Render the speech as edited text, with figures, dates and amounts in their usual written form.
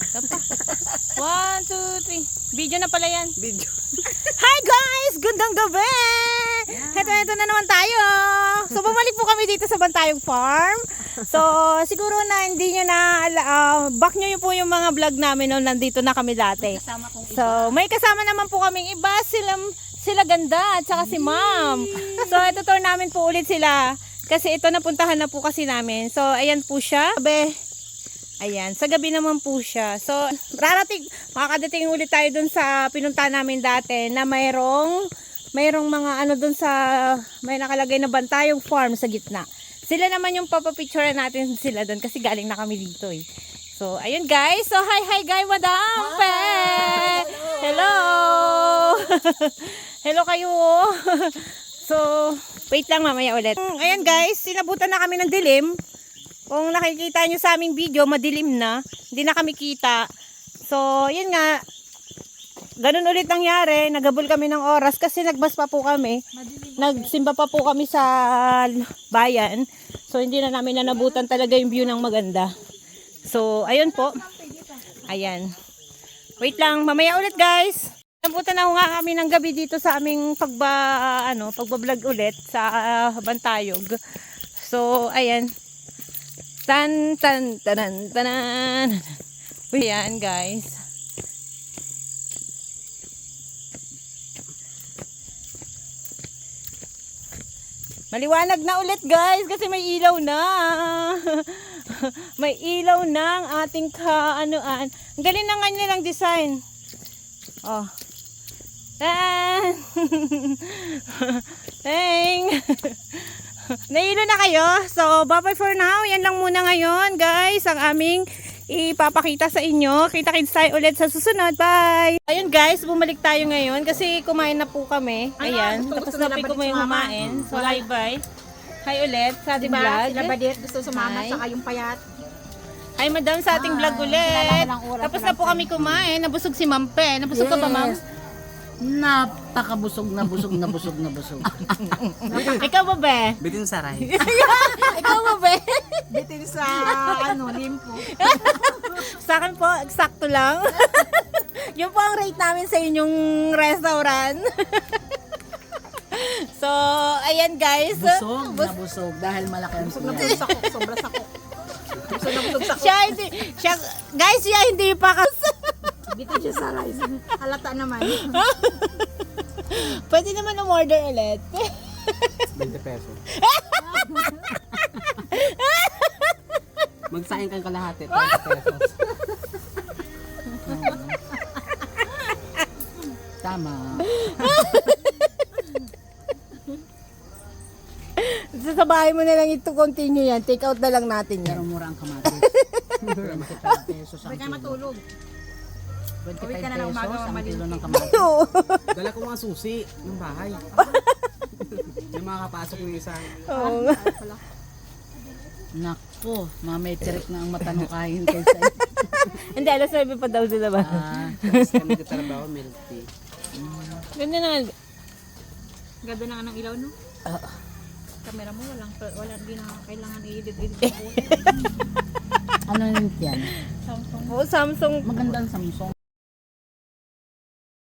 Tapa. 1, 2, 3. Video na pala yan. Video. Hi guys! Gandang gabi! Heto na naman tayo. So bumalik po kami dito sa Bantayog Farm. So siguro na hindi nyo na back nyo yun po yung mga vlog namin nung nandito na kami dati. So may kasama naman po kaming iba. Sila ganda at saka si ma'am. So ito tour namin po ulit sila. Kasi ito napuntahan na po kasi namin. So ayan po siya. Ayan, sa gabi naman po siya. So, makakadating ulit tayo dun sa pinunta namin dati na mayroong mga ano dun sa, may nakalagay na Bantayog Farm sa gitna. Sila naman yung papapicture natin sila dun kasi galing na kami dito eh. So, ayun guys. So, hi guys, Madam Pe! Hello! Hello kayo! So, wait lang mamaya ulit. Ayan guys, sinabutan na kami ng dilim. Kung nakikita nyo sa aming video, madilim na. Hindi na kami kita. So, yun nga. Ganun ulit nangyari. Nagabol kami ng oras kasi nagbas pa po kami. Nagsimba pa po kami sa bayan. So, hindi na namin nanabutan talaga yung view ng maganda. So, ayun po. Ayan. Wait lang. Mamaya ulit guys. Nabutan na nga kami ng gabi dito sa aming pagbablog ulit sa Bantayog. So, ayan. Tan. Ayan guys. Maliwanag na ulit guys kasi may ilaw na. May ilaw na ang ating kaanoan. Ang galing na nga nilang design. Oh. Tan. Tang. Nailo na kayo. So, bye-bye for now. Yan lang muna ngayon, guys. Ang aming ipapakita sa inyo. Kita-kits tayo ulit sa susunod. Bye! Ayun, guys. Bumalik tayo ngayon kasi kumain na po kami. Ayan. Tapos na po kami kumain. So, bye-bye. Hi ulit sa ating vlog. Sila Badet gusto sumama saka yung payat. Hi, madam, sa ating vlog ulit. Tapos na po kami kumain. Nabusog si Ma'am Pe. Nabusog ka ba, Ma'am? Napakabusog na busog. Ikaw ba, Be? Bitin saray. Ikaw ba, Be? Bitin sa limpo. Sa akin po, eksakto lang. Yun po ang rate namin sa inyong restaurant. So, ayan guys. Busog na busog dahil malaki ang Busog na suya. busog sakok, sobra sakok. Busog na busog sakok. Guys, siya hindi pa Bitin siya sa rice. Halata naman. pwede naman umorder ulit. 20 pesos. Magsaing kang kalahati, 20 pesos. Tama. Sa bahay mo na lang ito continue yan. Take out na lang natin yan. Pero mura ang kamatis. 25 pesos ang Huwag ka kilo. matulog. 25 Uwi ka na ng umaga, pesos ang malinis. kilo ng kamatis. Dala ko mga susi ng bahay. Yung makakapasok ng isa. Oo. Nako, mametric na ang matanukahin kaysa Hindi, alas 9 pa daw sila ba? tapos kami nagtatrabaho, milk tea. Ganyan na. Ganda na nga ng ilaw, no? Kamera mo, walang di na kailangan i-edit. Ano yun yan? Samsung. Oo, Samsung. Magandang Samsung.